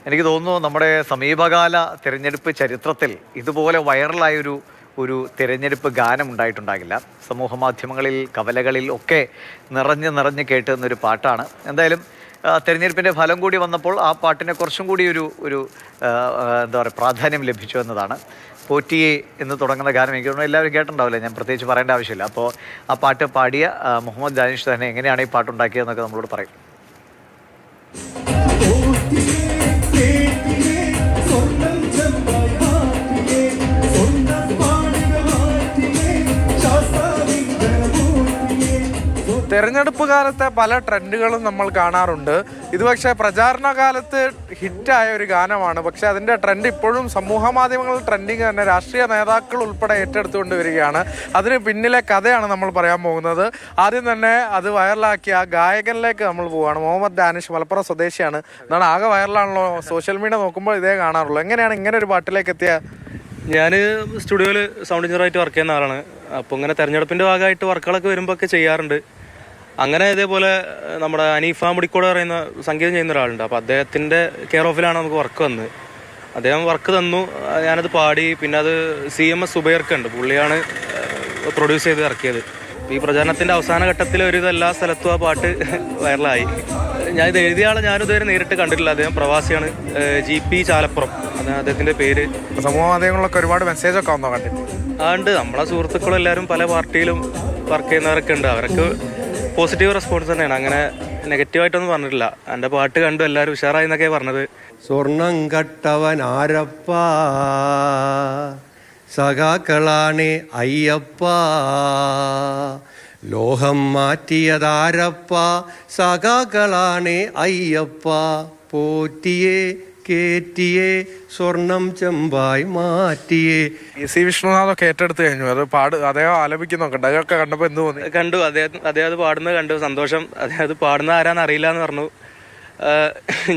എനിക്ക് തോന്നുന്നു നമ്മുടെ സമീപകാല തിരഞ്ഞെടുപ്പ് ചരിത്രത്തിൽ ഇതുപോലെ വൈറലായൊരു ഒരു തിരഞ്ഞെടുപ്പ് ഗാനം ഉണ്ടായിട്ടുണ്ടാകില്ല. സമൂഹ മാധ്യമങ്ങളിൽ, കവലകളിൽ ഒക്കെ നിറഞ്ഞ് കേട്ടുന്നൊരു പാട്ടാണ്. എന്തായാലും തിരഞ്ഞെടുപ്പിൻ്റെ ഫലം കൂടി വന്നപ്പോൾ ആ പാട്ടിനെ കുറച്ചും കൂടി ഒരു ഒരു എന്താ പറയുക പ്രാധാന്യം ലഭിച്ചു എന്നതാണ്. പോറ്റിയെ എന്ന് തുടങ്ങുന്ന ഗാനം എനിക്ക് തോന്നുന്നു എല്ലാവരും കേട്ടിട്ടുണ്ടാവില്ല, ഞാൻ പ്രത്യേകിച്ച് പറയേണ്ട ആവശ്യമില്ല. അപ്പോൾ ആ പാട്ട് പാടിയ മുഹമ്മദ് ദാനിഷ് തന്നെ എങ്ങനെയാണ് ഈ പാട്ടുണ്ടാക്കിയതെന്നൊക്കെ നമ്മളോട് പറയും. തെരഞ്ഞെടുപ്പ് കാലത്തെ പല ട്രെൻഡുകളും നമ്മൾ കാണാറുണ്ട്. ഇത് പക്ഷേ പ്രചാരണ കാലത്ത് ഹിറ്റായ ഒരു ഗാനമാണ്. പക്ഷെ അതിൻ്റെ ട്രെൻഡ് ഇപ്പോഴും സമൂഹ മാധ്യമങ്ങളിൽ ട്രെൻഡിങ് തന്നെ രാഷ്ട്രീയ നേതാക്കൾ ഉൾപ്പെടെ ഏറ്റെടുത്തുകൊണ്ട് വരികയാണ്. അതിന് പിന്നിലെ കഥയാണ് നമ്മൾ പറയാൻ പോകുന്നത്. ആദ്യം തന്നെ അത് വൈറലാക്കിയ ആ ഗായകനിലേക്ക് നമ്മൾ പോവുകയാണ്. മുഹമ്മദ് ദാനിഷ് മലപ്പുറം സ്വദേശിയാണ്. എന്നാണ് ആകെ വൈറലാണല്ലോ, സോഷ്യൽ മീഡിയ നോക്കുമ്പോൾ ഇതേ കാണാറുള്ളൂ. എങ്ങനെയാണ് ഇങ്ങനെ ഒരു പാട്ടിലേക്ക് എത്തിയ? ഞാൻ സ്റ്റുഡിയോയിൽ സൗണ്ട് എഞ്ചിനീയറായിട്ട് വർക്ക് ചെയ്യുന്ന ആളാണ്. അപ്പോൾ ഇങ്ങനെ തെരഞ്ഞെടുപ്പിൻ്റെ ഭാഗമായിട്ട് വർക്കുകളൊക്കെ വരുമ്പോൾ ഒക്കെ ചെയ്യാറുണ്ട്. അങ്ങനെ ഇതേപോലെ നമ്മുടെ അനീഫ മുടിക്കോട് പറയുന്ന സംഗീതം ചെയ്യുന്ന ഒരാളുണ്ട്. അപ്പോൾ അദ്ദേഹത്തിൻ്റെ കെയർ ഓഫിലാണ് നമുക്ക് വർക്ക് വന്നത്. അദ്ദേഹം വർക്ക് തന്നു, ഞാനത് പാടി. പിന്നെ അത് CMS സുബൈർക്ക് ഉണ്ട്, പുള്ളിയാണ് പ്രൊഡ്യൂസ് ചെയ്ത് ഇറക്കിയത്. ഈ പ്രചാരണത്തിൻ്റെ അവസാന ഘട്ടത്തിൽ ഒരു എല്ലാ സ്ഥലത്തും ആ പാട്ട് വൈറലായി. ഞാൻ ഇത് എഴുതിയ ആളെ ഞാനിതുവരെ നേരിട്ട് കണ്ടിട്ടില്ല. അദ്ദേഹം പ്രവാസിയാണ്, GP ചാലപ്പുറം അതാണ് അദ്ദേഹത്തിൻ്റെ പേര്. സമൂഹ മാധ്യമങ്ങളിലൊക്കെ ഒരുപാട് മെസ്സേജൊക്കെ വന്നോ കണ്ടിട്ട്? ഉണ്ട്, നമ്മളെ സുഹൃത്തുക്കളും എല്ലാവരും പല പാർട്ടിയിലും വർക്ക് ചെയ്യുന്നവരൊക്കെ ഉണ്ട്. അവരൊക്കെ പോസിറ്റീവ് റെസ്പോൺസ് തന്നെയാണ്, അങ്ങനെ നെഗറ്റീവായിട്ടൊന്നും പറഞ്ഞിട്ടില്ല. എൻ്റെ പാട്ട് കണ്ടു എല്ലാവരും ഉഷാറായി എന്നൊക്കെ പറഞ്ഞത്. സ്വർണം കട്ടവൻ ആരപ്പ, സഖാക്കളാണ് അയ്യപ്പ, ലോഹം മാറ്റിയതാരപ്പ, സഖാക്കളാണ് അയ്യപ്പ, പോറ്റിയെ കേറ്റിയെ സ്വർണം ചെമ്പായി മാറ്റിയേ. C വിഷ്ണുനാഥൊക്കെ ഏറ്റെടുത്ത് കഴിഞ്ഞു. അത് അദ്ദേഹം ആലപിക്കുന്നൊക്കെ ഉണ്ട്. അതൊക്കെ കണ്ടപ്പോൾ എന്ത് തോന്നി? കണ്ടു, അദ്ദേഹം അത് പാടുന്നത് കണ്ടു, സന്തോഷം. അദ്ദേഹം പാടുന്നത് ആരാന്ന് അറിയില്ല എന്ന് പറഞ്ഞു.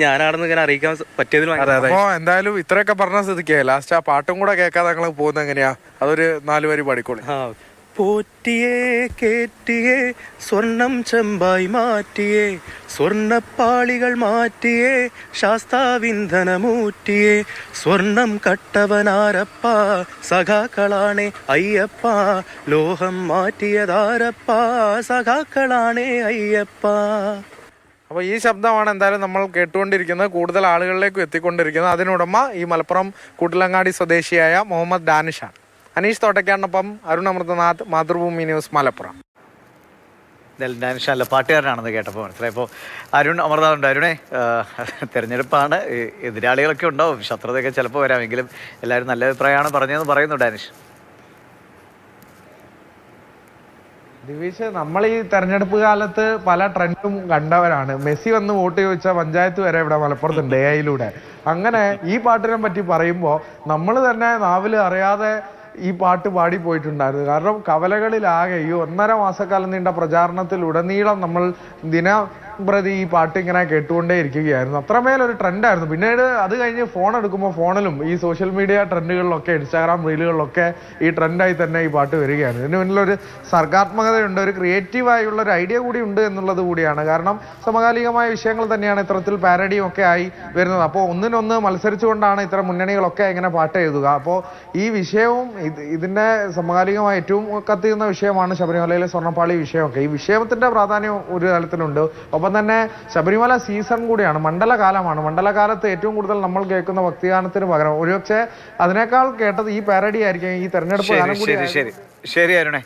ഞാനാണെന്ന് ഇങ്ങനെ അറിയിക്കാൻ പറ്റിയതിൽ. അപ്പോൾ എന്തായാലും ഇത്രയൊക്കെ പറഞ്ഞ സ്ഥിതിക്ക് ലാസ്റ്റ് ആ പാട്ടും കൂടെ കേൾക്കാതെ ഞങ്ങൾ പോകുന്നത് എങ്ങനെയാ? അതൊരു 4 വരി പാടിക്കോളി. പോറ്റിയെ കേറ്റിയെ സ്വർണം ചെമ്പായി മാറ്റിയേ, സ്വർണ്ണപ്പാളികൾ മാറ്റിയേ, ശാസ്താവിന്ധനമൂറ്റിയേ, സ്വർണം കട്ടവനാരപ്പ, സഖാക്കളാണേ അയ്യപ്പ, ലോഹം മാറ്റിയതാരപ്പ, സഖാക്കളാണേ അയ്യപ്പ. അപ്പോൾ ഈ ശബ്ദമാണ് എന്തായാലും നമ്മൾ കേട്ടുകൊണ്ടിരിക്കുന്നത്, കൂടുതൽ ആളുകളിലേക്കും എത്തിക്കൊണ്ടിരിക്കുന്നത്. അതിനുടമ ഈ മലപ്പുറം കൂട്ടിലങ്ങാടി സ്വദേശിയായ മുഹമ്മദ് ദാനിഷാണ്. അനീഷ് തോട്ടയ്ക്കാടിനൊപ്പം അരുൺ അമൃതനാഥ്, മാതൃഭൂമി ന്യൂസ്, മലപ്പുറം. ദാനിഷ് അല്ല, പാട്ടുകാരനാണെന്ന് കേട്ടപ്പോൾ മനസ്സിലായി. ഇപ്പോൾ അരുൺ അമൃതനാഥുണ്ട്. അരുണേ, തിരഞ്ഞെടുപ്പാണ്, എതിരാളികളൊക്കെ ഉണ്ടാവും, ശത്രുതയൊക്കെ ചിലപ്പോൾ വരാമെങ്കിലും എല്ലാവരും നല്ല അഭിപ്രായമാണ് പറഞ്ഞതെന്ന് പറയുന്നു ഡാനിഷ്. ദിവിഷ്, നമ്മൾ ഈ തെരഞ്ഞെടുപ്പ് കാലത്ത് പല ട്രെൻഡും കണ്ടവരാണ്. മെസ്സി വന്ന് വോട്ട് ചോദിച്ച പഞ്ചായത്ത് വരെ ഇവിടെ മലപ്പുറത്തുണ്ട് AI-യിലൂടെ. അങ്ങനെ ഈ പാട്ടിനെ പറ്റി പറയുമ്പോൾ നമ്മൾ തന്നെ നാവിൽ അറിയാതെ ഈ പാട്ട് പാടി പോയിട്ടുണ്ടായിരുന്നു. കാരണം കവലകളിലാകെ ഈ 1.5 മാസക്കാലം നീണ്ട പ്രചാരണത്തിലുടനീളം നമ്മൾ ദിനപ്രതി ഈ പാട്ട് ഇങ്ങനെ കേട്ടുകൊണ്ടേ ഇരിക്കുകയായിരുന്നു. അത്രമേലൊരു ട്രെൻഡായിരുന്നു. പിന്നീട് അത് കഴിഞ്ഞ് ഫോൺ എടുക്കുമ്പോൾ ഫോണിലും ഈ സോഷ്യൽ മീഡിയ ട്രെൻഡുകളിലൊക്കെ, ഇൻസ്റ്റാഗ്രാം റീലുകളിലൊക്കെ ഈ ട്രെൻഡായി തന്നെ ഈ പാട്ട് വരികയാണ്. ഇതിന് മുന്നിലൊരു സർഗാത്മകതയുണ്ട്, ഒരു ക്രിയേറ്റീവായുള്ള ഒരു ഐഡിയ കൂടി ഉണ്ട് എന്നുള്ളത് കൂടിയാണ്. കാരണം സമകാലികമായ വിഷയങ്ങൾ തന്നെയാണ് ഇത്തരത്തിൽ പാരഡിയും ഒക്കെ ആയി വരുന്നത്. അപ്പോൾ ഒന്നിനൊന്ന് മത്സരിച്ചുകൊണ്ടാണ് ഇത്തരം മുന്നണികളൊക്കെ ഇങ്ങനെ പാട്ട് എഴുതുക. അപ്പോൾ ഈ വിഷയവും ഇതിൻ്റെ സമകാലികമായ ഏറ്റവും കത്തിയുന്ന വിഷയമാണ് ശബരിമലയിലെ സ്വർണ്ണപ്പാളി വിഷയമൊക്കെ. ഈ വിഷയത്തിൻ്റെ പ്രാധാന്യം ഒരു തലത്തിലുണ്ട്. ഒപ്പം തന്നെ ശബരിമല സീസൺ കൂടിയാണ്, മണ്ഡലകാലമാണ്. മണ്ഡലകാലത്ത് ഏറ്റവും കൂടുതൽ നമ്മൾ കേൾക്കുന്ന ഭക്തിഗാനത്തിന് പകരം ഒരുപക്ഷെ അതിനേക്കാൾ കേട്ടത് ഈ പാരഡി ആയിരിക്കും. ഈ തെരഞ്ഞെടുപ്പ് ഗാനം കൂടി. ശരി അരുണേ.